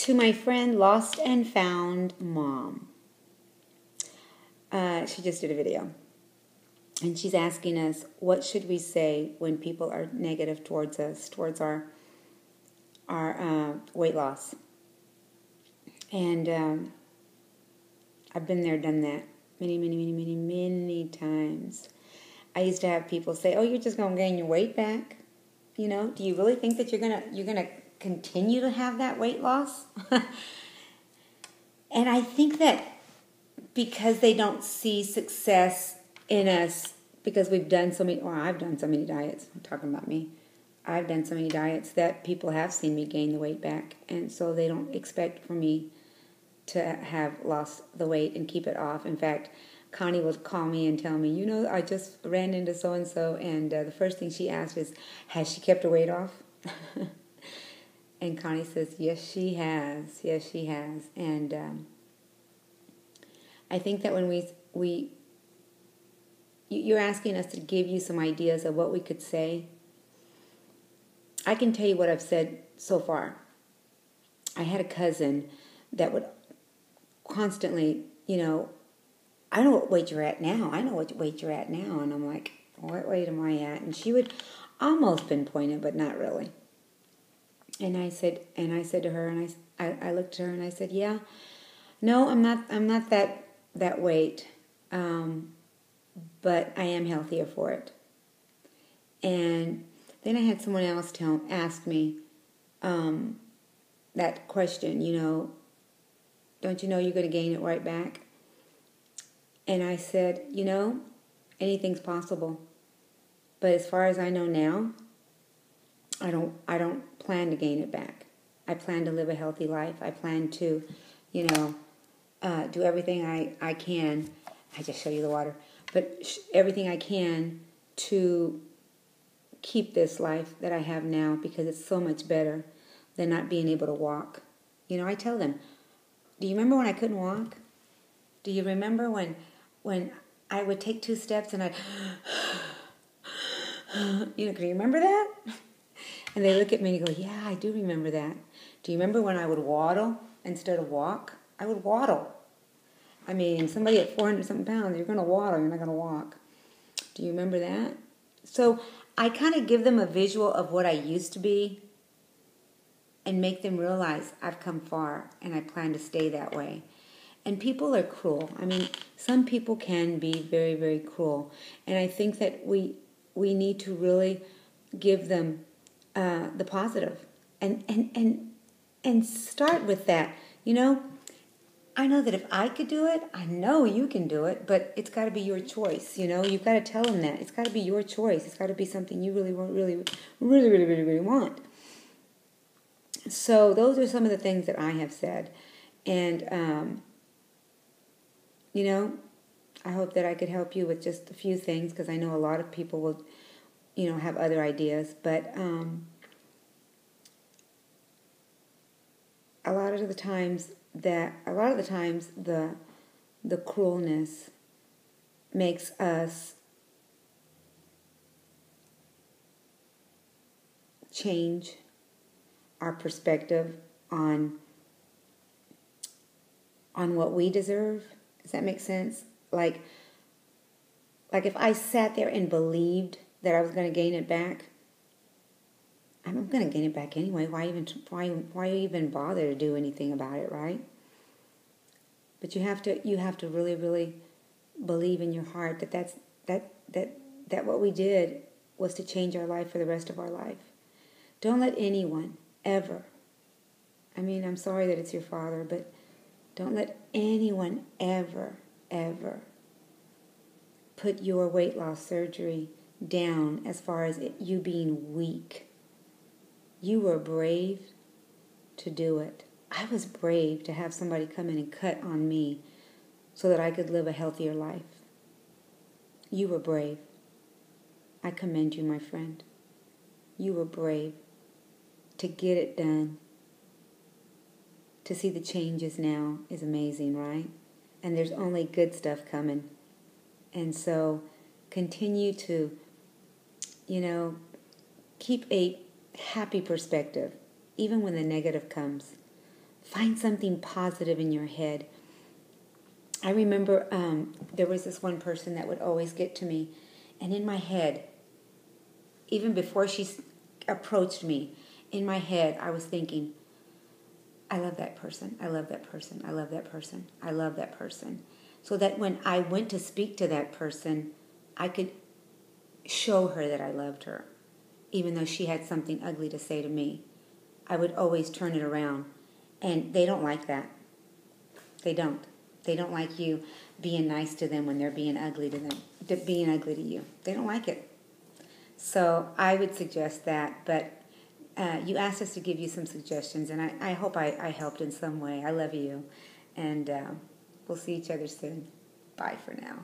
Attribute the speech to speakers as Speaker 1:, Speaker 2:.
Speaker 1: To my friend Lost and Found Mom. She just did a video. And she's asking us, what should we say when people are negative towards us, towards our weight loss? And I've been there, done that many times. I used to have people say, "Oh, you're just gonna gain your weight back." You know, do you really think that you're gonna continue to have that weight loss? And I think that because they don't see success in us, because we've done so many, or I've done so many diets. I'm talking about me. I've done so many diets that people have seen me gain the weight back, and so they don't expect for me to have lost the weight and keep it off. In fact, Connie would call me and tell me, I just ran into so-and-so, and the first thing she asked is, has she kept her weight off? And Connie says, yes, she has. Yes, she has. And I think that when you're asking us to give you some ideas of what we could say. I can tell you what I've said so far. I had a cousin that would constantly, I know what weight you're at now. I know what weight you're at now. And I'm like, what weight am I at? And she would almost pinpoint it, but not really. And I said to her, and I looked at her and I said, yeah, no, I'm not that weight, but I am healthier for it. And then I had someone else ask me that question, don't you know you're going to gain it right back? And I said, anything's possible. But as far as I know now, I don't plan to gain it back. I plan to live a healthy life. I plan to, do everything I can. I just show you the water. But everything I can to keep this life that I have now, because it's so much better than not being able to walk. I tell them, do you remember when I couldn't walk? Do you remember when I would take 2 steps and I'd, can you remember that? And they look at me and go, yeah, I do remember that. Do you remember when I would waddle instead of walk? I would waddle. I mean, somebody at 400-something pounds, you're going to waddle, you're not going to walk. Do you remember that? So I kind of give them a visual of what I used to be and make them realize I've come far and I plan to stay that way. And people are cruel. I mean, some people can be very, very cruel. And I think that we need to really give them the positive and start with that. I know that if I could do it, I know you can do it, but it's got to be your choice. You've got to tell them that. It's got to be your choice. It's got to be something you really want. So those are some of the things that I have said. And, I hope that I could help you with just a few things, because I know a lot of people will, have other ideas. But a lot of the times the cruelness makes us change our perspective on what we deserve. Does that make sense? Like if I sat there and believed that I was going to gain it back, I'm going to gain it back anyway. Why even bother to do anything about it, right? But you have to really, really believe in your heart that what we did was to change our life for the rest of our life. Don't let anyone ever, I'm sorry that it's your father, but don't let anyone ever put your weight loss surgery down as far as you being weak. You were brave to do it. I was brave to have somebody come in and cut on me so that I could live a healthier life. You were brave. I commend you, my friend. You were brave to get it done. To see the changes now is amazing, right? And there's only good stuff coming. And so continue to, keep a happy perspective, even when the negative comes. Find something positive in your head. I remember there was this one person that would always get to me, and in my head, even before she approached me, in my head I was thinking, I love that person, I love that person, I love that person, I love that person. So that when I went to speak to that person, I could show her that I loved her, even though she had something ugly to say to me. I would always turn it around, and they don't like that. They don't. They don't like you being nice to them when they're being ugly to them, being ugly to you. They don't like it. So I would suggest that, but you asked us to give you some suggestions, and I hope I helped in some way. I love you, and we'll see each other soon. Bye for now.